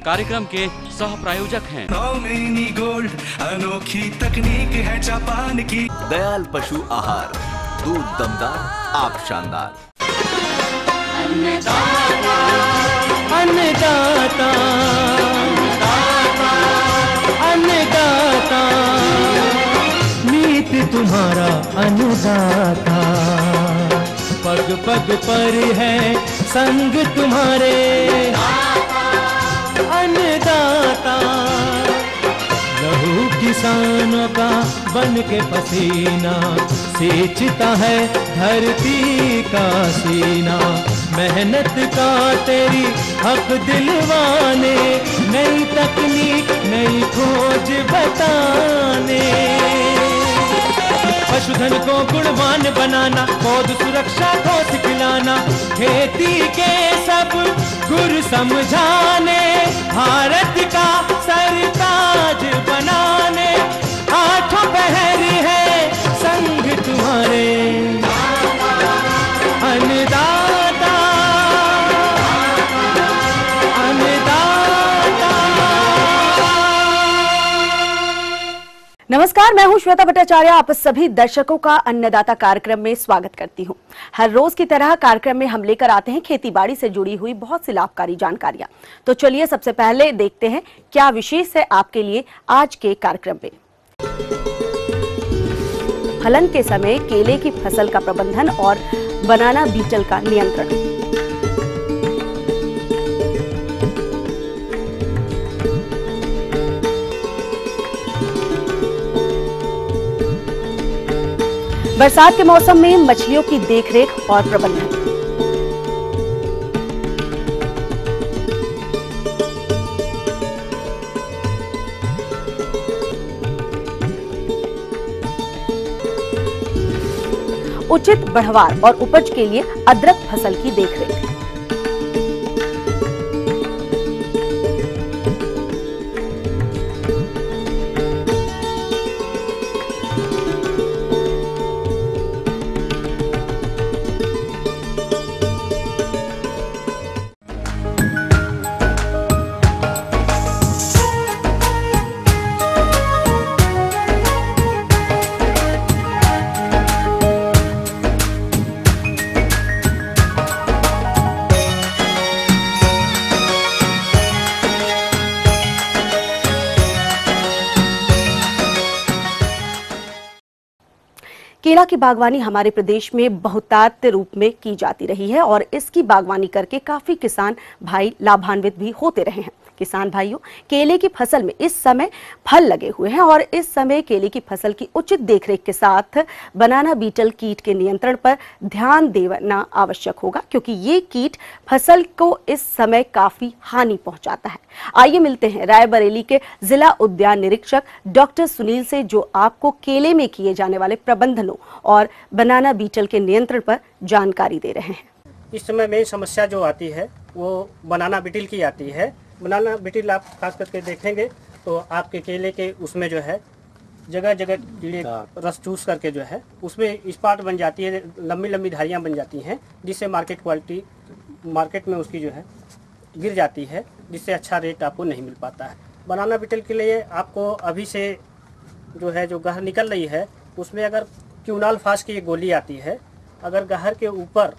कार्यक्रम के सह प्रायोजक हैं। नौमिनी गोल्ड, अनोखी तकनीक है जापान की। दयाल पशु आहार, दूध दमदार, आप शानदार। अन्नदाता, अन्नदाता, नीत तुम्हारा अन्नदाता, पग पग पर है संग तुम्हारे अन्नदाता। लहू किसानों का बन के पसीना सींचता है धरती का सीना। मेहनत का तेरी हक दिलवाने, नई तकनीक नई खोज बताने। पशुधन को गुणवान बनाना, पौध सुरक्षा को सिखलाना, खेती के सब गुर समझाने, भारत का सरताज बनाने। आठों पहर है संग तुम्हारे अन्नदाता, अन्नदाता। नमस्कार, मैं हूं श्वेता भट्टाचार्य। आप सभी दर्शकों का अन्नदाता कार्यक्रम में स्वागत करती हूं। हर रोज की तरह कार्यक्रम में हम लेकर आते हैं खेतीबाड़ी से जुड़ी हुई बहुत सी लाभकारी जानकारियां। तो चलिए सबसे पहले देखते हैं क्या विशेष है आपके लिए आज के कार्यक्रम में। फलन के समय केले की फसल का प्रबंधन और बनाना बीटल का नियंत्रण। बरसात के मौसम में मछलियों की देखरेख और प्रबंधन। उचित बढ़वार और उपज के लिए अदरक फसल की देखरेख। केला की बागवानी हमारे प्रदेश में बहुतायत रूप में की जाती रही है और इसकी बागवानी करके काफी किसान भाई लाभान्वित भी होते रहे हैं। किसान भाइयों, केले की फसल में इस समय फल लगे हुए हैं और इस समय केले की फसल की उचित देखरेख के साथ बनाना बीटल कीट के नियंत्रण पर ध्यान देना आवश्यक होगा, क्योंकि ये कीट फसल को इस समय काफी हानि पहुंचाता है। आइए मिलते हैं रायबरेली के जिला उद्यान निरीक्षक डॉक्टर सुनील से, जो आपको केले में किए जाने वाले प्रबंधनों और बनाना बीटल के नियंत्रण पर जानकारी दे रहे हैं। इस समय मेन समस्या जो आती है वो बनाना बीटल की आती है। बनाना बीटल आप खास करके देखेंगे तो आपके केले के उसमें जो है जगह जगह कीड़े रस चूस करके जो है उसमें स्पॉट बन जाती है, लंबी लंबी धारियां बन जाती हैं, जिससे मार्केट में उसकी जो है गिर जाती है, जिससे अच्छा रेट आपको नहीं मिल पाता है। बनाना बीटल के लिए आपको अभी से जो है जो गहर निकल रही है उसमें अगर क्यूनाल फास की एक गोली आती है, अगर गहर के ऊपर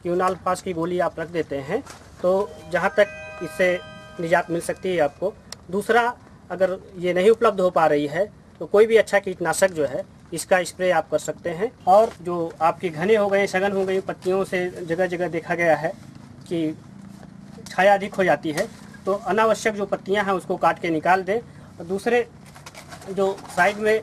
क्यूनाल फास की गोली आप रख देते हैं तो जहाँ तक इससे निजात मिल सकती है आपको। दूसरा, अगर ये नहीं उपलब्ध हो पा रही है तो कोई भी अच्छा कीटनाशक जो है इसका स्प्रे आप कर सकते हैं। और जो आपके घने हो गए, सघन हो गई पत्तियों से जगह जगह देखा गया है कि छाया अधिक हो जाती है, तो अनावश्यक जो पत्तियां हैं उसको काट के निकाल दें। और दूसरे, जो साइड में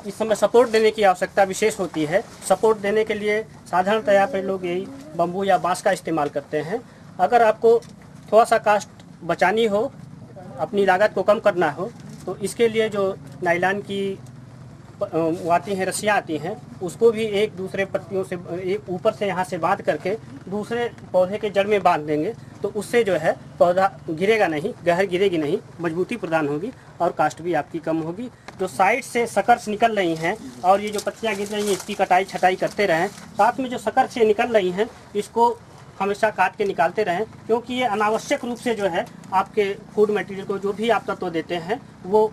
इस समय सपोर्ट देने की आवश्यकता विशेष होती है, सपोर्ट देने के लिए साधारणतया पे लोग यही बम्बू या बांस का इस्तेमाल करते हैं। अगर आपको थोड़ा सा कास्ट बचानी हो, अपनी लागत को कम करना हो, तो इसके लिए जो नायलॉन की आती हैं, रस्सियाँ आती हैं, उसको भी एक दूसरे पत्तियों से एक ऊपर से यहाँ से बांध करके दूसरे पौधे के जड़ में बांध देंगे, तो उससे जो है पौधा गिरेगा नहीं, गहर गिरेगी नहीं, मजबूती प्रदान होगी और कास्ट भी आपकी कम होगी। जो साइड से सकर्स निकल रही हैं और ये जो पत्तियाँ गिर रही हैं इसकी कटाई छटाई करते रहें। साथ में जो सकर्स से निकल रही हैं इसको हमेशा काट के निकालते रहें, क्योंकि ये अनावश्यक रूप से जो है आपके फूड मटेरियल को जो भी आप तत्व देते हैं वो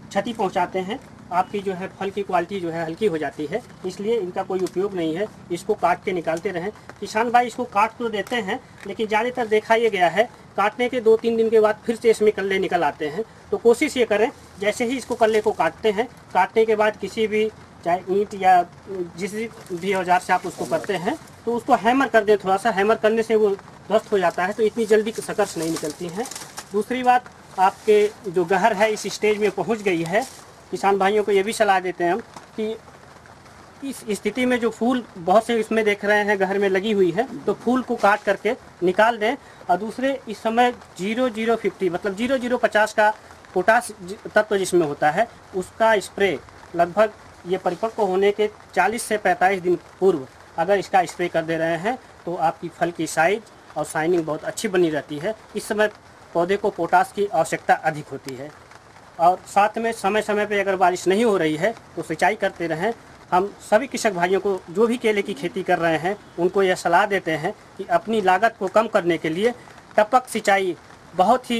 क्षति पहुंचाते हैं। आपकी जो है फल की क्वालिटी जो है हल्की हो जाती है, इसलिए इनका कोई उपयोग नहीं है। इसको काट के निकालते रहें। किसान भाई इसको काट तो देते हैं, लेकिन ज़्यादातर देखा ये गया है काटने के 2-3 दिन के बाद फिर से इसमें कल्ले निकल आते हैं। तो कोशिश ये करें, जैसे ही इसको कल्ले को काटते हैं, काटने के बाद किसी भी चाहे ईंट या जिस भी औजार से आप उसको करते हैं तो उसको हैमर कर दें। थोड़ा सा हैमर करने से वो ध्वस्त हो जाता है, तो इतनी जल्दी सकर्स नहीं निकलती हैं। दूसरी बात, आपके जो गहर है इस स्टेज में पहुंच गई है, किसान भाइयों को ये भी सलाह देते हैं हम कि इस स्थिति में जो फूल बहुत से इसमें देख रहे हैं गहर में लगी हुई है, तो फूल को काट करके निकाल दें। और दूसरे, इस समय 0050 मतलब 0050 का पोटास तत्व जिसमें होता है उसका स्प्रे लगभग ये परिपक्व होने के 40 से 45 दिन पूर्व अगर इसका स्प्रे कर दे रहे हैं तो आपकी फल की साइज और शाइनिंग बहुत अच्छी बनी रहती है। इस समय पौधे को पोटास की आवश्यकता अधिक होती है। और साथ में समय समय पे अगर बारिश नहीं हो रही है तो सिंचाई करते रहें। हम सभी कृषक भाइयों को जो भी केले की खेती कर रहे हैं उनको यह सलाह देते हैं कि अपनी लागत को कम करने के लिए टपक सिंचाई बहुत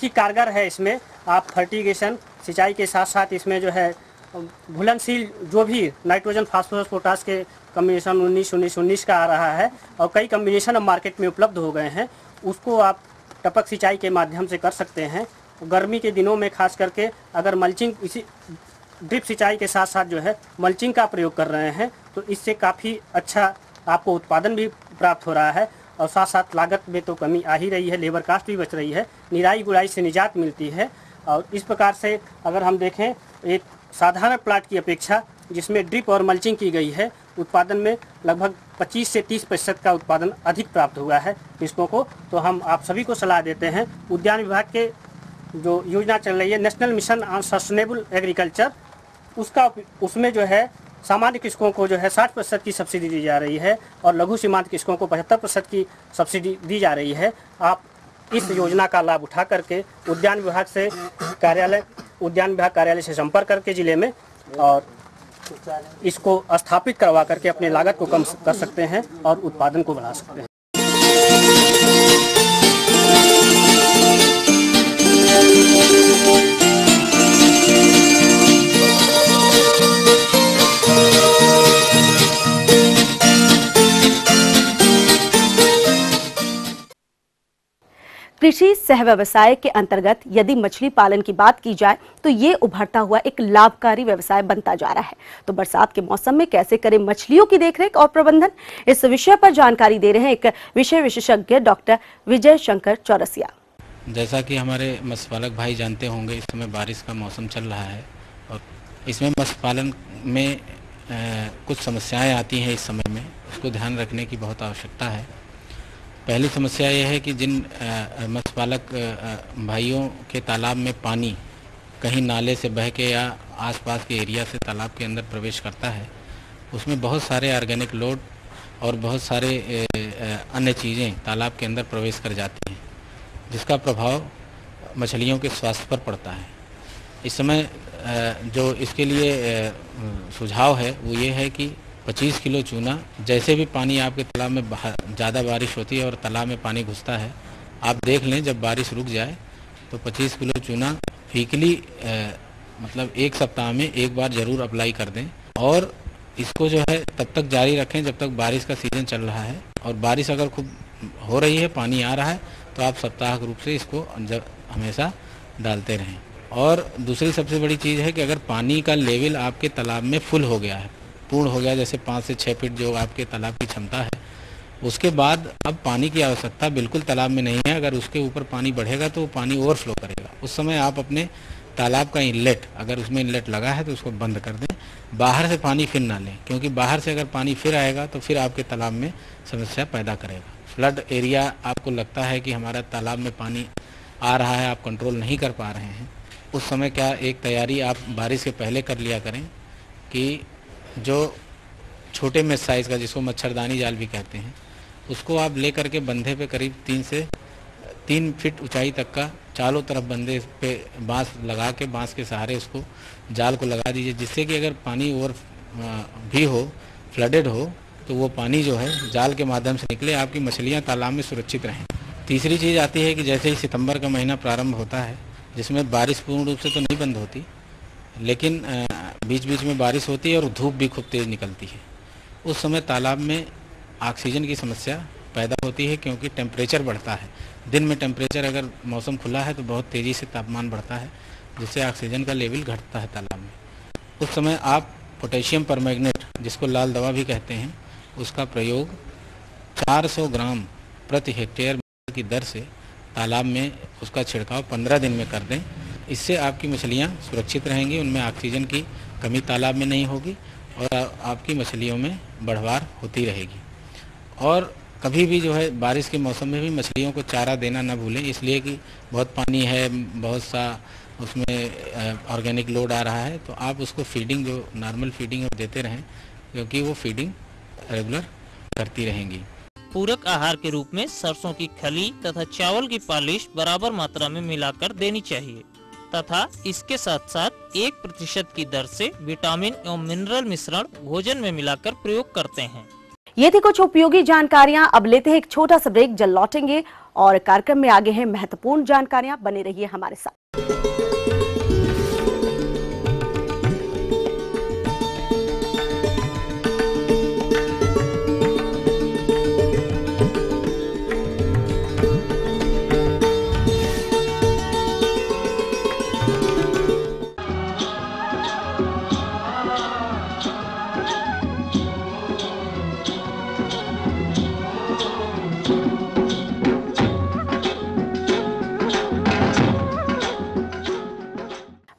ही कारगर है। इसमें आप फर्टिगेशन सिंचाई के साथ साथ इसमें जो है घुलनशील जो भी नाइट्रोजन फास्फोरस पोटास के कम्बिनेशन 19-19-19 का आ रहा है और कई कम्बिनेशन अब मार्केट में उपलब्ध हो गए हैं, उसको आप टपक सिंचाई के माध्यम से कर सकते हैं। गर्मी के दिनों में खास करके अगर मल्चिंग इसी ड्रिप सिंचाई के साथ साथ जो है मल्चिंग का प्रयोग कर रहे हैं तो इससे काफ़ी अच्छा आपको उत्पादन भी प्राप्त हो रहा है और साथ साथ लागत में तो कमी आ ही रही है, लेबर कास्ट भी बच रही है, निराई गुड़ाई से निजात मिलती है। और इस प्रकार से अगर हम देखें एक साधारण प्लाट की अपेक्षा जिसमें ड्रिप और मल्चिंग की गई है, उत्पादन में लगभग 25 से 30% का उत्पादन अधिक प्राप्त हुआ है कृषकों को। तो हम आप सभी को सलाह देते हैं, उद्यान विभाग के जो योजना चल रही है national mission on sustainable agriculture, उसमें जो है सामान्य कृषकों को जो है 60% की सब्सिडी दी जा रही है और लघु सीमांत कृषकों को 75% की सब्सिडी दी जा रही है। आप इस योजना का लाभ उठा करके उद्यान विभाग कार्यालय से संपर्क करके जिले में और इसको स्थापित करवा करके अपने लागत को कम कर सकते हैं और उत्पादन को बढ़ा सकते हैं। कृषि सह व्यवसाय के अंतर्गत यदि मछली पालन की बात की जाए तो ये उभरता हुआ एक लाभकारी व्यवसाय बनता जा रहा है। तो बरसात के मौसम में कैसे करें मछलियों की देखरेख और प्रबंधन, इस विषय पर जानकारी दे रहे हैं एक विषय विशेषज्ञ डॉक्टर विजय शंकर चौरसिया। जैसा कि हमारे मत्स्य पालक भाई जानते होंगे, इस समय बारिश का मौसम चल रहा है और इसमें मत्स्य पालन में कुछ समस्याएँ आती हैं। इस समय में उसको ध्यान रखने की बहुत आवश्यकता है। पहली समस्या यह है कि जिन मत्स्य पालक भाइयों के तालाब में पानी कहीं नाले से बह के या आसपास के एरिया से तालाब के अंदर प्रवेश करता है, उसमें बहुत सारे ऑर्गेनिक लोड और बहुत सारे अन्य चीज़ें तालाब के अंदर प्रवेश कर जाती हैं, जिसका प्रभाव मछलियों के स्वास्थ्य पर पड़ता है। इस समय जो इसके लिए सुझाव है वो ये है कि 25 किलो चूना, जैसे भी पानी आपके तालाब में ज़्यादा बारिश होती है और तालाब में पानी घुसता है, आप देख लें जब बारिश रुक जाए तो 25 किलो चूना वीकली मतलब एक सप्ताह में एक बार ज़रूर अप्लाई कर दें और इसको जो है तब तक जारी रखें जब तक बारिश का सीज़न चल रहा है। और बारिश अगर खूब हो रही है, पानी आ रहा है, तो आप साप्ताहिक रूप से इसको हमेशा डालते रहें। और दूसरी सबसे बड़ी चीज़ है कि अगर पानी का लेवल आपके तालाब में फुल हो गया है, पूर्ण हो गया, जैसे 5 से 6 फीट जो आपके तालाब की क्षमता है, उसके बाद अब पानी की आवश्यकता बिल्कुल तालाब में नहीं है। अगर उसके ऊपर पानी बढ़ेगा तो वो पानी ओवरफ्लो करेगा। उस समय आप अपने तालाब का इनलेट, अगर उसमें इनलेट लगा है तो उसको बंद कर दें, बाहर से पानी फिर ना लें, क्योंकि बाहर से अगर पानी फिर आएगा तो फिर आपके तालाब में समस्या पैदा करेगा। फ्लड एरिया आपको लगता है कि हमारा तालाब में पानी आ रहा है, आप कंट्रोल नहीं कर पा रहे हैं, उस समय क्या एक तैयारी आप बारिश के पहले कर लिया करें कि जो छोटे में साइज़ का, जिसको मच्छरदानी जाल भी कहते हैं, उसको आप ले करके बंधे पे करीब 3 से 3 फीट ऊंचाई तक का चारों तरफ बंधे पे बांस लगा के, बांस के सहारे उसको जाल को लगा दीजिए, जिससे कि अगर पानी ओवर भी हो, फ्लडेड हो, तो वो पानी जो है जाल के माध्यम से निकले, आपकी मछलियाँ तालाब में सुरक्षित रहें। तीसरी चीज़ आती है कि जैसे ही सितंबर का महीना प्रारंभ होता है, जिसमें बारिश पूर्ण रूप से तो नहीं बंद होती, लेकिन बीच बीच में बारिश होती है और धूप भी खूब तेज़ निकलती है। उस समय तालाब में ऑक्सीजन की समस्या पैदा होती है, क्योंकि टेम्परेचर बढ़ता है। दिन में टेम्परेचर अगर मौसम खुला है तो बहुत तेज़ी से तापमान बढ़ता है, जिससे ऑक्सीजन का लेवल घटता है तालाब में। उस समय आप पोटेशियम परमैंगनेट, जिसको लाल दवा भी कहते हैं, उसका प्रयोग 400 ग्राम प्रति हेक्टेयर की दर से तालाब में उसका छिड़काव 15 दिन में कर दें। इससे आपकी मछलियाँ सुरक्षित रहेंगी, उनमें ऑक्सीजन की कमी तालाब में नहीं होगी और आपकी मछलियों में बढ़वार होती रहेगी। और कभी भी जो है बारिश के मौसम में भी मछलियों को चारा देना ना भूलें, इसलिए कि बहुत पानी है, बहुत सा उसमें ऑर्गेनिक लोड आ रहा है, तो आप उसको फीडिंग जो नॉर्मल फीडिंग देते रहें, क्योंकि वो फीडिंग रेगुलर करती रहेंगी। पूरक आहार के रूप में सरसों की खली तथा चावल की पालिश बराबर मात्रा में मिलाकर देनी चाहिए तथा इसके साथ साथ 1% की दर से विटामिन एवं मिनरल मिश्रण भोजन में मिलाकर प्रयोग करते हैं। ये थी कुछ उपयोगी जानकारियां। अब लेते हैं एक छोटा सा ब्रेक, जल्द लौटेंगे और कार्यक्रम में आगे हैं महत्वपूर्ण जानकारियां। बने रहिए हमारे साथ।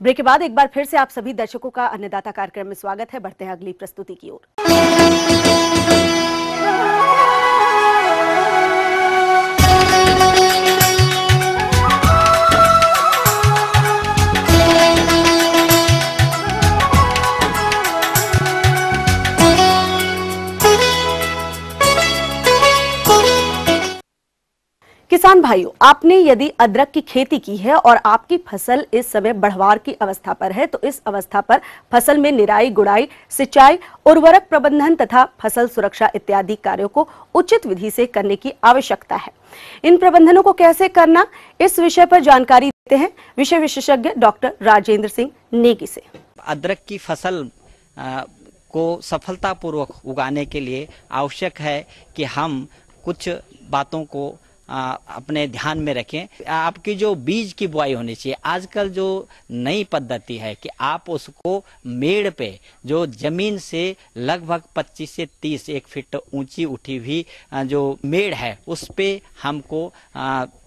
ब्रेक के बाद एक बार फिर से आप सभी दर्शकों का अन्नदाता कार्यक्रम में स्वागत है। बढ़ते हैं अगली प्रस्तुति की ओर। किसान भाइयों, आपने यदि अदरक की खेती की है और आपकी फसल इस समय बढ़वार की अवस्था पर है, तो इस अवस्था पर फसल में निराई, गुड़ाई, सिंचाई, उर्वरक प्रबंधन तथा फसल सुरक्षा इत्यादि कार्यों को उचित विधि से करने की आवश्यकता है। इन प्रबंधनों को कैसे करना, इस विषय पर जानकारी देते हैं विषय विशेषज्ञ डॉक्टर राजेंद्र सिंह नेगी से। अदरक की फसल को सफलतापूर्वक उगाने के लिए आवश्यक है कि हम कुछ बातों को अपने ध्यान में रखें। आपकी जो बीज की बुआई होनी चाहिए, आजकल जो नई पद्धति है कि आप उसको मेड़ पे, जो जमीन से लगभग 25 से 30 एक फीट ऊंची उठी हुई जो मेड़ है, उस पे हमको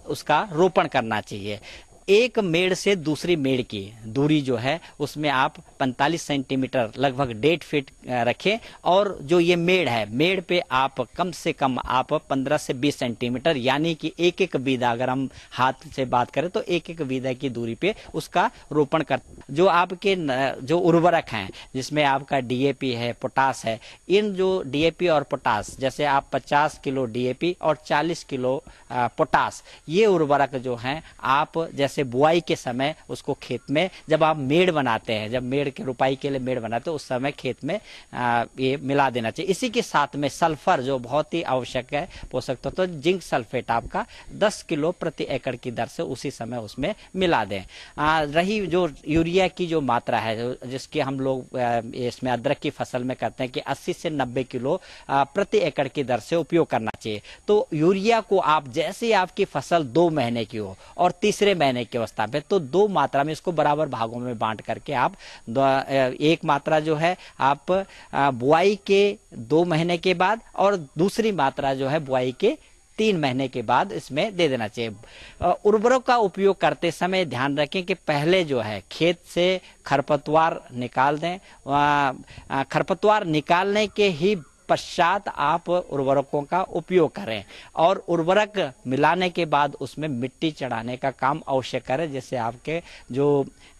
उसका रोपण करना चाहिए। एक मेड़ से दूसरी मेड़ की दूरी जो है उसमें आप 45 सेंटीमीटर लगभग 1.5 फीट रखें। और जो ये मेड़ है, मेड़ पे आप कम से कम आप 15 से 20 सेंटीमीटर, यानी कि एक एक बीदा, अगर हम हाथ से बात करें तो एक एक बीदा की दूरी पे उसका रोपण कर। जो आपके जो उर्वरक हैं, जिसमें आपका डीएपी है, पोटास है, इन जो डीएपी और पोटास, जैसे आप 50 किलो डीएपी और 40 किलो पोटास, ये उर्वरक जो हैं आप जैसे बुआई के समय उसको खेत में, जब आप मेड़ बनाते हैं, जब मेड़ के रुपाई के लिए मेड़ बनाते हैं, उस समय खेत में ये मिला देना चाहिए। इसी के साथ में सल्फर जो बहुत ही आवश्यक है पोषक तत्व, तो जिंक सल्फेट आपका 10 किलो प्रति एकड़ की दर से उसी समय उसमें मिला दें। रही जो यूरिया की जो मात्रा है, जिसकी हम लोग इसमें अदरक की फसल में करते हैं कि 80 से 90 किलो प्रति एकड़ की दर से उपयोग करना चाहिए। तो यूरिया को आप जैसे आपकी फसल 2 महीने की हो और तीसरे महीने की अवस्था पे, तो 2 मात्रा में इसको बराबर भागों में बांट करके आप एक मात्रा जो है आप बुआई के 2 महीने के बाद और दूसरी मात्रा जो है बुआई के 3 महीने के बाद इसमें दे देना चाहिए। उर्वरक का उपयोग करते समय ध्यान रखें कि पहले जो है खेत से खरपतवार निकाल दें। खरपतवार निकालने के ही पश्चात आप उर्वरकों का उपयोग करें और उर्वरक मिलाने के बाद उसमें मिट्टी चढ़ाने का काम अवश्य करें, जिससे आपके जो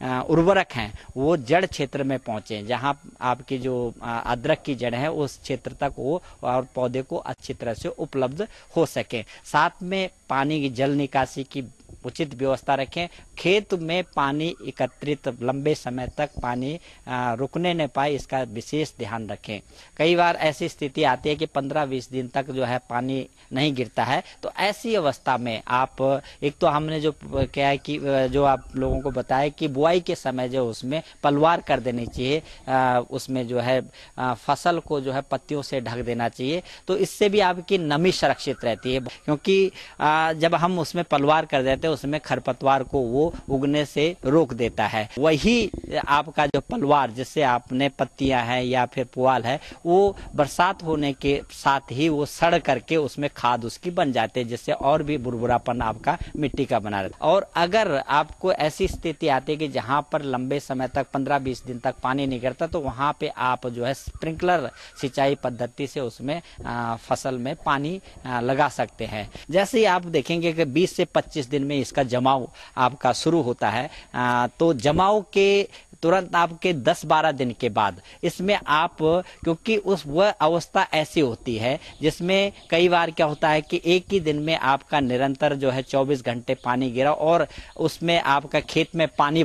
उर्वरक हैं वो जड़ क्षेत्र में पहुंचे, जहां आपकी जो अदरक की जड़ है उस क्षेत्र तक वो और पौधे को अच्छी तरह से उपलब्ध हो सके। साथ में पानी की जल निकासी की उचित व्यवस्था रखें। खेत में पानी एकत्रित लंबे समय तक पानी रुकने न पाए, इसका विशेष ध्यान रखें। कई बार ऐसी स्थिति आती है कि 15-20 दिन तक जो है पानी नहीं गिरता है, तो ऐसी अवस्था में आप एक तो हमने जो क्या है कि जो आप लोगों को बताया कि बुआई के समय जो उसमें पलवार कर देनी चाहिए, उसमें जो है फसल को जो है पत्तियों से ढक देना चाहिए, तो इससे भी आपकी नमी सुरक्षित रहती है। क्योंकि जब हम उसमें पलवार कर देते हैं उसमें खरपतवार को वो उगने से रोक देता है। वही आपका जो पलवार जिससे आपने पत्तियां हैं या फिर पुआल है, वो बरसात होने के साथ ही वो सड़ करके उसमें खाद उसकी बन जाती है, जिससे और भी बुरबुरापन आपका मिट्टी का बना रहता है। और अगर आपको ऐसी स्थिति आती है कि जहां पर लंबे समय तक 15-20 दिन तक पानी नहीं गिरता, तो वहां पे आप जो है स्प्रिंकलर सिंचाई पद्धति से उसमें फसल में पानी लगा सकते हैं। जैसे ही आप देखेंगे कि 20 से 25 दिन में इसका जमाव आपका शुरू होता है, तो जमाव के तुरंत आपके 10-12 दिन के बाद इसमें आप, क्योंकि वह अवस्था ऐसी होती है जिसमें कई बार क्या होता है कि एक ही दिन में आपका निरंतर जो है 24 घंटे पानी गिरा और उसमें आपका खेत में पानी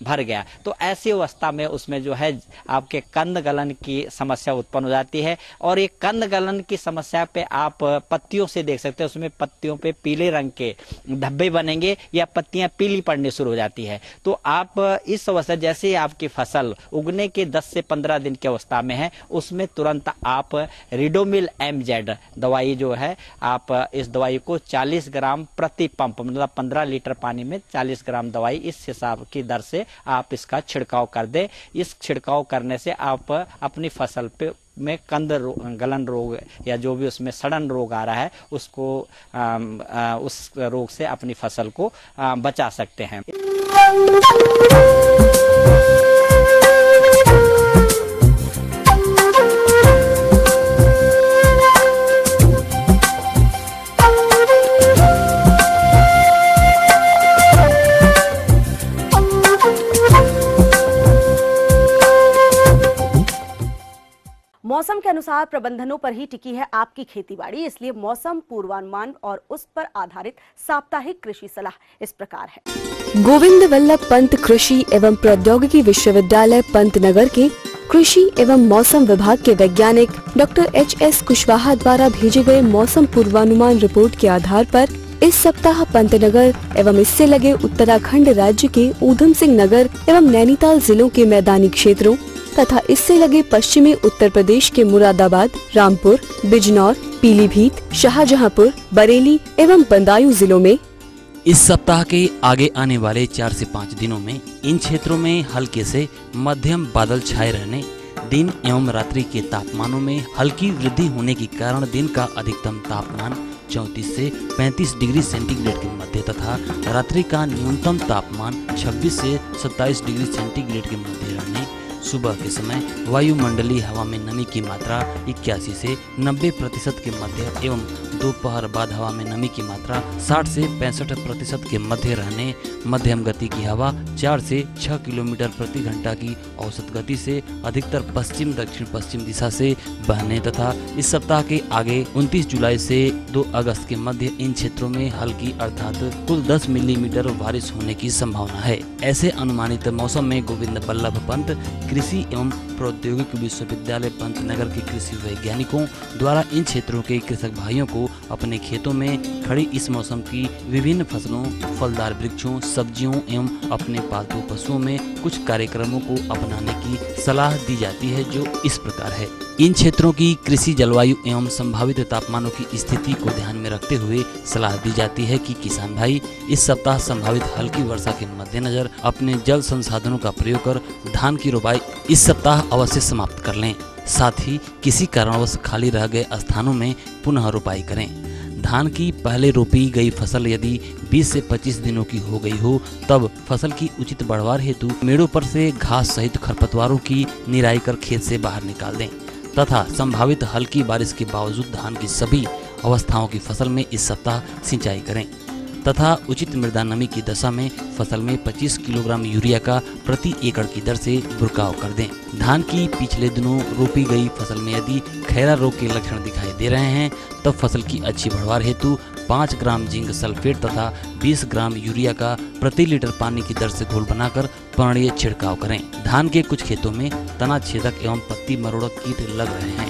भर गया, तो ऐसी अवस्था में उसमें जो है आपके कंद गलन की समस्या उत्पन्न हो जाती है। और ये कंद गलन की समस्या पे आप पत्तियों से देख सकते हैं, उसमें पत्तियों पे पीले रंग के धब्बे बनेंगे या पत्तियां पीली पड़नी शुरू हो जाती है। तो आप इस अवस्था, जैसे ही आपकी फसल उगने के 10 से 15 दिन की अवस्था में है, उसमें तुरंत आप रिडोमिल MZ दवाई जो है, आप इस दवाई को 40 ग्राम प्रति पंप, मतलब 15 लीटर पानी में 40 ग्राम दवाई इस हिसाब की दर से आप इसका छिड़काव कर दें। इस छिड़काव करने से आप अपनी फसल पे में कंद गलन रोग या जो भी उसमें सड़न रोग आ रहा है उसको उस रोग से अपनी फसल को बचा सकते हैं। मौसम के अनुसार प्रबंधनों पर ही टिकी है आपकी खेतीबाड़ी, इसलिए मौसम पूर्वानुमान और उस पर आधारित साप्ताहिक कृषि सलाह इस प्रकार है। गोविंद वल्लभ पंत कृषि एवं प्रौद्योगिकी विश्वविद्यालय पंतनगर के कृषि एवं मौसम विभाग के वैज्ञानिक डॉक्टर HS कुशवाहा द्वारा भेजे गए मौसम पूर्वानुमान रिपोर्ट के आधार पर इस सप्ताह पंतनगर एवं इससे लगे उत्तराखंड राज्य के ऊधम सिंह नगर एवं नैनीताल जिलों के मैदानी क्षेत्रों तथा इससे लगे पश्चिमी उत्तर प्रदेश के मुरादाबाद, रामपुर, बिजनौर, पीलीभीत, शाहजहांपुर, बरेली एवं बदायूं जिलों में इस सप्ताह के आगे आने वाले 4 से 5 दिनों में इन क्षेत्रों में हल्के से मध्यम बादल छाए रहने, दिन एवं रात्रि के तापमानों में हल्की वृद्धि होने के कारण दिन का अधिकतम तापमान 34 से 35 डिग्री सेंटीग्रेड के मध्य तथा रात्रि का न्यूनतम तापमान 26 से 27 डिग्री सेंटीग्रेड के मध्य रहने, सुबह के समय वायुमंडलीय हवा में नमी की मात्रा 81 से 90% के मध्य एवं दोपहर बाद हवा में नमी की मात्रा 60 से 65% के मध्य रहने, मध्यम गति की हवा 4 से 6 किलोमीटर प्रति घंटा की औसत गति से अधिकतर पश्चिम दक्षिण पश्चिम दिशा से बहने तथा इस सप्ताह के आगे 29 जुलाई से 2 अगस्त के मध्य इन क्षेत्रों में हल्की अर्थात कुल 10 मिलीमीटर बारिश होने की संभावना है। ऐसे अनुमानित मौसम में गोविंद वल्लभ पंत कृषि एवं प्रौद्योगिकी विश्वविद्यालय पंतनगर के कृषि वैज्ञानिकों द्वारा इन क्षेत्रों के कृषक भाइयों को अपने खेतों में खड़ी इस मौसम की विभिन्न फसलों, फलदार वृक्षों, सब्जियों एवं अपने पालतू पशुओं में कुछ कार्यक्रमों को अपनाने की सलाह दी जाती है, जो इस प्रकार है। इन क्षेत्रों की कृषि जलवायु एवं संभावित तापमानों की स्थिति को ध्यान में रखते हुए सलाह दी जाती है कि किसान भाई इस सप्ताह संभावित हल्की वर्षा के मद्देनजर अपने जल संसाधनों का प्रयोग कर धान की रोपाई इस सप्ताह अवश्य समाप्त कर लें। साथ ही किसी कारणवश खाली रह गए स्थानों में पुनः रोपाई करें। धान की पहले रोपी गई फसल यदि 20 से 25 दिनों की हो गई हो, तब फसल की उचित बढ़वार हेतु मेड़ों पर से घास सहित खरपतवारों की निराई कर खेत से बाहर निकाल दें तथा संभावित हल्की बारिश के बावजूद धान की सभी अवस्थाओं की फसल में इस सप्ताह सिंचाई करें। तथा उचित मृदा नमी की दशा में फसल में 25 किलोग्राम यूरिया का प्रति एकड़ की दर से बुरकाव कर दें। धान की पिछले दिनों रोपी गई फसल में यदि खैरा रोग के लक्षण दिखाई दे रहे हैं तब फसल की अच्छी बढ़वार हेतु 5 ग्राम जिंक सल्फेट तथा 20 ग्राम यूरिया का प्रति लीटर पानी की दर से घोल बनाकर पर्णीय छिड़काव करें। धान के कुछ खेतों में तना छेदक एवं पत्ती मरोड़क कीट लग रहे हैं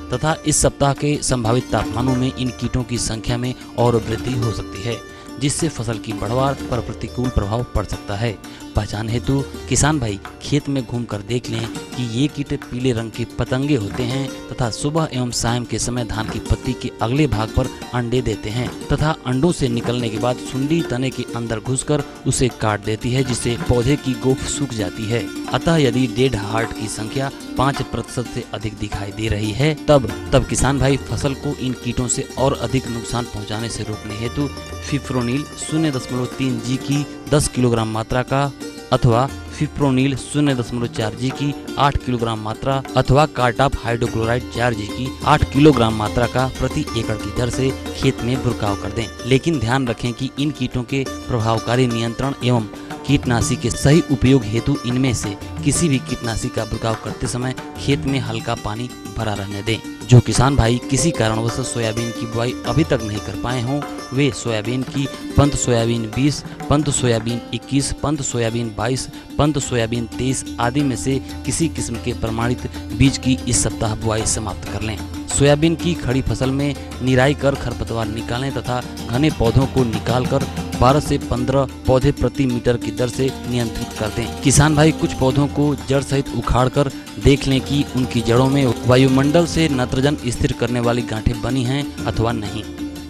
तथा इस सप्ताह के संभावित तापमानों में इन कीटों की संख्या में और वृद्धि हो सकती है, जिससे फसल की बढ़वार पर प्रतिकूल प्रभाव पड़ सकता है। पहचान हेतु किसान भाई खेत में घूमकर देख लें कि ये कीट पीले रंग के पतंगे होते हैं तथा सुबह एवं शाम के समय धान की पत्ती के अगले भाग पर अंडे देते हैं तथा अंडों से निकलने के बाद सुंडी तने के अंदर घुसकर उसे काट देती है, जिससे पौधे की गोफ सूख जाती है। अतः यदि डेड हार्ट की संख्या 5% से अधिक दिखाई दे रही है तब किसान भाई फसल को इन कीटों से और अधिक नुकसान पहुंचाने से रोकने हेतु फिप्रोनिल 0.3 जी की 10 किलोग्राम मात्रा का अथवा फिप्रोनिल 0.4 जी की 8 किलोग्राम मात्रा अथवा कार्टाप हाइड्रोक्लोराइड 4 जी की 8 किलोग्राम मात्रा का प्रति एकड़ की दर से खेत में बुरकाव कर दें। लेकिन ध्यान रखें कि इन कीटों के प्रभावकारी नियंत्रण एवं कीटनाशी के सही उपयोग हेतु इनमें से किसी भी कीटनाशी का बुरकाव करते समय खेत में हल्का पानी भरा रहने दें। जो किसान भाई किसी कारणवश सोयाबीन की बुआई अभी तक नहीं कर पाए हों वे सोयाबीन की Pant soybean 20, Pant soybean 21, Pant soybean 22, Pant soybean 23 आदि में से किसी किस्म के प्रमाणित बीज की इस सप्ताह बुआई समाप्त कर लें। सोयाबीन की खड़ी फसल में निराई कर खरपतवार निकालें तथा घने पौधों को निकालकर 12 से 15 पौधे प्रति मीटर की दर से नियंत्रित कर दें। किसान भाई कुछ पौधों को जड़ सहित उखाड़कर देख लें कि उनकी जड़ों में वायुमंडल से नाइट्रोजन स्थिर करने वाली गांठें बनी हैं अथवा नहीं।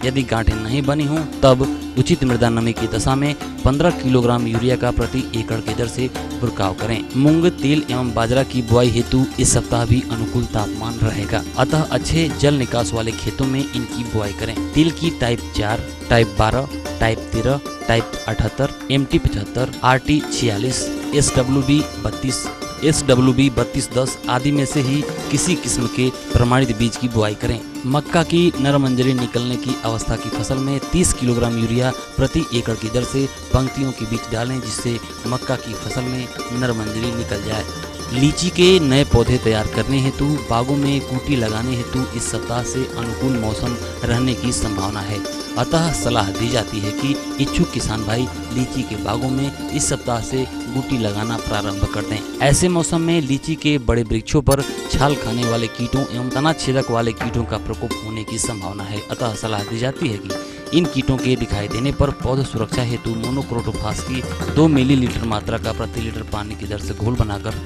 यदि गांठें नहीं बनी हों तब उचित मृदा नमी की दशा में 15 किलोग्राम यूरिया का प्रति एकड़ की दर से बुरकाव करें। मूंग, तिल एवं बाजरा की बुआई हेतु इस सप्ताह भी अनुकूल तापमान रहेगा, अतः अच्छे जल निकास वाले खेतों में इनकी बुआई करें। तिल की type 4, type 12, type 13, type 78, MT 75, RT 46, SWB 32, SWB 3210 आदि में से ही किसी किस्म के प्रमाणित बीज की बुआई करें। मक्का की नरमंजरी निकलने की अवस्था की फसल में 30 किलोग्राम यूरिया प्रति एकड़ की दर से पंक्तियों के बीच डालें, जिससे मक्का की फसल में नरमंजरी निकल जाए। लीची के नए पौधे तैयार करने हेतु बागों में कूटी लगाने हेतु इस सप्ताह से अनुकूल मौसम रहने की संभावना है, अतः सलाह दी जाती है कि इच्छुक किसान भाई लीची के बागों में इस सप्ताह से बूटी लगाना प्रारंभ कर दें। ऐसे मौसम में लीची के बड़े वृक्षों पर छाल खाने वाले कीटों एवं तना छेदक वाले कीटों का प्रकोप होने की संभावना है, अतः सलाह दी जाती है कि इन कीटों के दिखाई देने पर पौध सुरक्षा हेतु मोनोक्रोटोफास की 2 मिलीलीटर मात्रा का प्रति लीटर पानी की दर से घोल बनाकर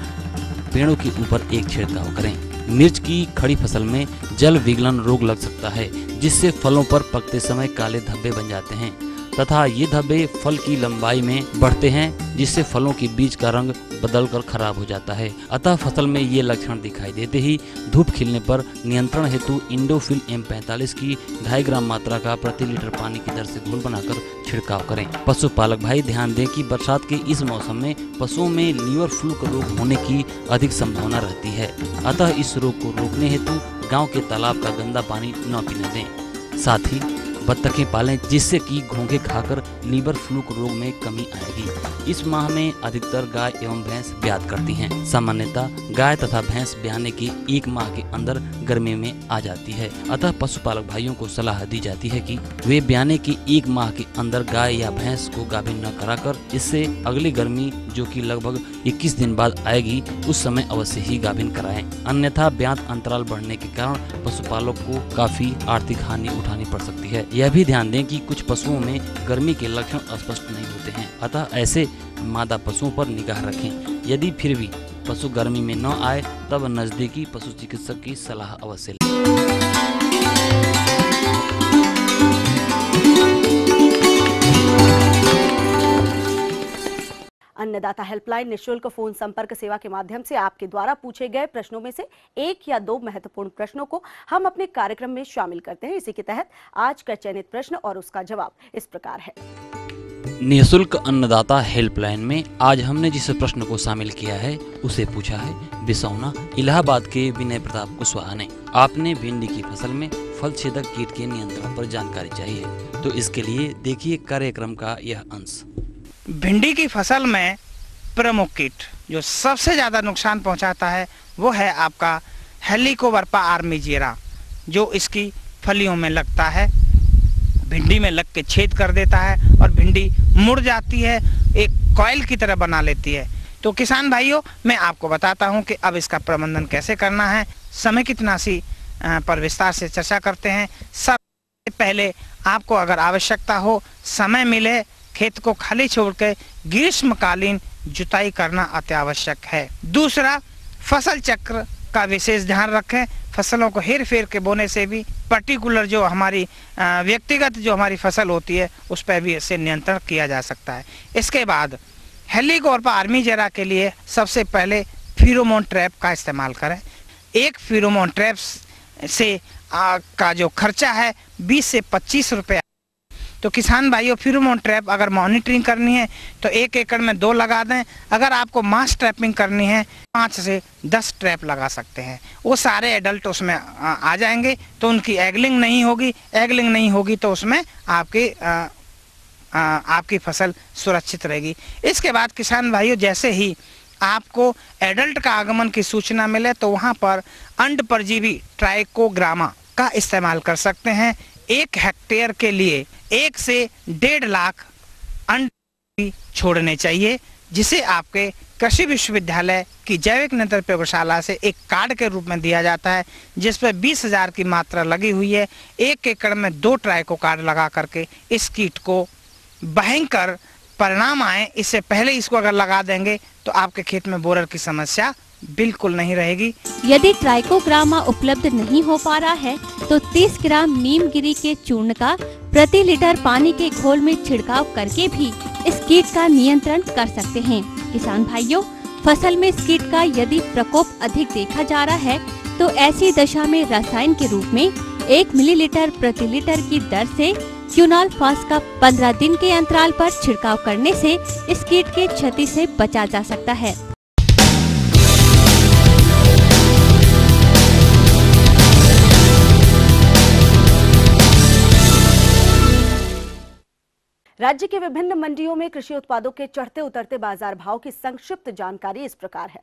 पेड़ों के ऊपर एक छिड़काव करें। मिर्च की खड़ी फसल में जल विगलन रोग लग सकता है, जिससे फलों पर पकते समय काले धब्बे बन जाते हैं तथा ये धब्बे फल की लंबाई में बढ़ते हैं, जिससे फलों के बीज का रंग बदलकर खराब हो जाता है। अतः फसल में ये लक्षण दिखाई देते ही धूप खिलने पर नियंत्रण हेतु इंडोफिल M45 की 2.5 ग्राम मात्रा का प्रति लीटर पानी की दर से घोल बनाकर छिड़काव करें। पशुपालक भाई ध्यान दें कि बरसात के इस मौसम में पशुओं में लीवर फ्लू रोग होने की अधिक संभावना रहती है, अतः इस रोग को रोकने हेतु गाँव के तालाब का गंदा पानी न पीने दें। साथ ही बत्तखें पालें, जिससे कि घोंघे खाकर लीवर फ्लू रोग में कमी आएगी। इस माह में अधिकतर गाय एवं भैंस ब्यात करती हैं। सामान्यतः गाय तथा भैंस ब्याने के 1 माह के अंदर गर्मी में आ जाती है, अतः पशुपालक भाइयों को सलाह दी जाती है कि वे ब्याने के 1 माह के अंदर गाय या भैंस को गाभिन न कराकर इससे अगली गर्मी जो कि लगभग 21 दिन बाद आएगी उस समय अवश्य ही गाभिन कराएं, अन्यथा ब्यात अंतराल बढ़ने के कारण पशुपालक को काफी आर्थिक हानि उठानी पड़ सकती है। यह भी ध्यान दें कि कुछ पशुओं में गर्मी के लक्षण स्पष्ट नहीं होते हैं, अतः ऐसे मादा पशुओं पर निगाह रखें। यदि फिर भी पशु गर्मी में न आए तब नजदीकी पशु चिकित्सक की सलाह अवश्य लें। अन्नदाता हेल्पलाइन निःशुल्क फोन संपर्क सेवा के माध्यम से आपके द्वारा पूछे गए प्रश्नों में से 1 या 2 महत्वपूर्ण प्रश्नों को हम अपने कार्यक्रम में शामिल करते हैं। इसी के तहत आज का चयनित प्रश्न और उसका जवाब इस प्रकार है। निःशुल्क अन्नदाता हेल्पलाइन में आज हमने जिस प्रश्न को शामिल किया है उसे पूछा है बिसौना इलाहाबाद के विनय प्रताप कुशवाहा ने। आपने भिंडी की फसल में फल छेदक कीट के नियंत्रण पर जानकारी चाहिए। तो इसके लिए देखिए कार्यक्रम का यह अंश। भिंडी की फसल में प्रमुख कीट जो सबसे ज़्यादा नुकसान पहुंचाता है वो है आपका हेलिकोवर्पा आर्मीजेरा, जो इसकी फलियों में लगता है, भिंडी में लग के छेद कर देता है और भिंडी मुड़ जाती है, एक कॉइल की तरह बना लेती है। तो किसान भाइयों, मैं आपको बताता हूं कि अब इसका प्रबंधन कैसे करना है। समय कीटनाशी पर विस्तार से चर्चा करते हैं। सबसे पहले आपको अगर आवश्यकता हो, समय मिले, खेत को खाली छोड़कर ग्रीष्मकालीन जुताई करना अति आवश्यक है। दूसरा, फसल चक्र का विशेष ध्यान रखें। फसलों को हेर फेर के बोने से भी पर्टिकुलर जो हमारी व्यक्तिगत जो हमारी फसल होती है उस पर भी इससे नियंत्रण किया जा सकता है। इसके बाद हेलिकोवर्पा आर्मीजेरा के लिए सबसे पहले फेरोमोन ट्रैप का इस्तेमाल करें। एक फेरोमोन ट्रैप से का जो खर्चा है 20 से 25 रुपये। तो किसान भाइयों, फेरोमोन ट्रैप अगर मॉनिटरिंग करनी है तो 1 एकड़ में 2 लगा दें। अगर आपको मास ट्रैपिंग करनी है 5 से 10 ट्रैप लगा सकते हैं। वो सारे एडल्ट उसमें आ जाएंगे तो उनकी एगलिंग नहीं होगी। एगलिंग नहीं होगी तो उसमें आपकी फसल सुरक्षित रहेगी। इसके बाद किसान भाइयों, जैसे ही आपको एडल्ट का आगमन की सूचना मिले तो वहाँ पर अंड परजीवी ट्राइकोग्रामा का इस्तेमाल कर सकते हैं। 1 हेक्टेयर के लिए 1 से 1.5 लाख अंड छोड़ने चाहिए, जिसे आपके कृषि विश्वविद्यालय की जैविक नियंत्रण प्रयोगशाला से एक कार्ड के रूप में दिया जाता है, जिस पर 20,000 की मात्रा लगी हुई है। 1 एकड़ में 2 ट्राइको कार्ड लगा करके इस कीट को भयंकर परिणाम आए, इससे पहले इसको अगर लगा देंगे तो आपके खेत में बोरर की समस्या बिल्कुल नहीं रहेगी। यदि ट्राइकोग्रामा उपलब्ध नहीं हो पा रहा है तो 30 ग्राम नीमगिरी के चूर्ण का प्रति लीटर पानी के घोल में छिड़काव करके भी इस कीट का नियंत्रण कर सकते हैं। किसान भाइयों, फसल में इस कीट का यदि प्रकोप अधिक देखा जा रहा है तो ऐसी दशा में रसायन के रूप में 1 मिलीलीटर प्रति लीटर की दर से क्यूनॉल फास का 15 दिन के अंतराल पर छिड़काव करने से इस कीट के क्षति से बचा जा सकता है। राज्य के विभिन्न मंडियों में कृषि उत्पादों के चढ़ते उतरते बाजार भाव की संक्षिप्त जानकारी इस प्रकार है।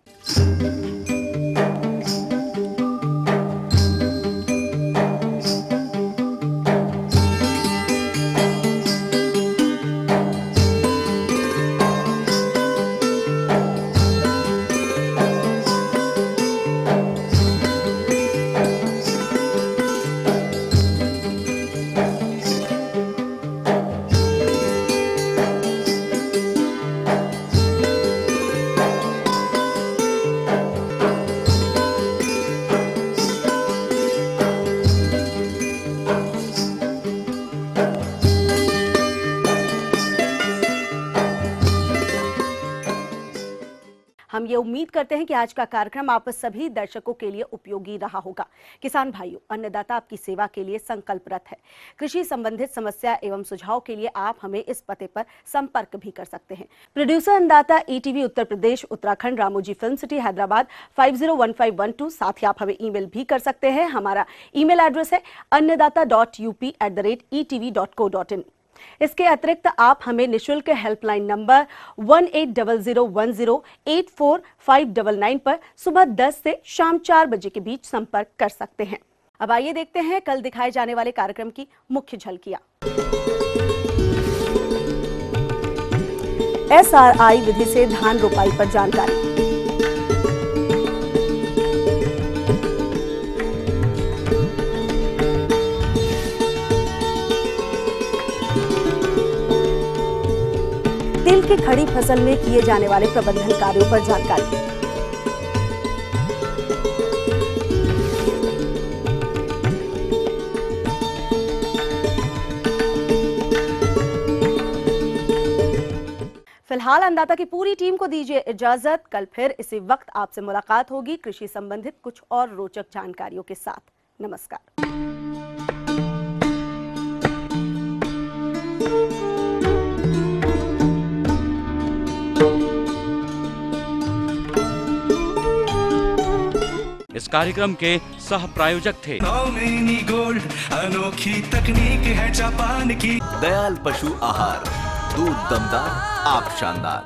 हम ये उम्मीद करते हैं कि आज का कार्यक्रम आप सभी दर्शकों के लिए उपयोगी रहा होगा। किसान भाइयों, अन्नदाता आपकी सेवा के लिए संकल्परत है। कृषि संबंधित समस्या एवं सुझाव के लिए आप हमें इस पते पर संपर्क भी कर सकते हैं। प्रोड्यूसर अन्नदाता, ETV Uttar Pradesh, Uttarakhand, Ramoji film city, Hyderabad 501512। साथ ही आप हमें ईमेल भी कर सकते हैं। हमारा ईमेल एड्रेस है annadatta.up@etv.co.in। इसके अतिरिक्त आप हमें निःशुल्क हेल्पलाइन नंबर 180010845999 पर सुबह 10 से शाम 4 बजे के बीच संपर्क कर सकते हैं। अब आइए देखते हैं कल दिखाए जाने वाले कार्यक्रम की मुख्य झलकियां। SRI विधि से धान रोपाई पर जानकारी। तिल की खड़ी फसल में किए जाने वाले प्रबंधन कार्यों पर जानकारी। फिलहाल अन्नदाता की पूरी टीम को दीजिए इजाजत। कल फिर इसी वक्त आपसे मुलाकात होगी कृषि संबंधित कुछ और रोचक जानकारियों के साथ। नमस्कार। इस कार्यक्रम के सह प्रायोजक थे। नौमिनी गोल्ड, अनोखी तकनीक है जापान की। दयाल पशु आहार, दूध दमदार, आप शानदार।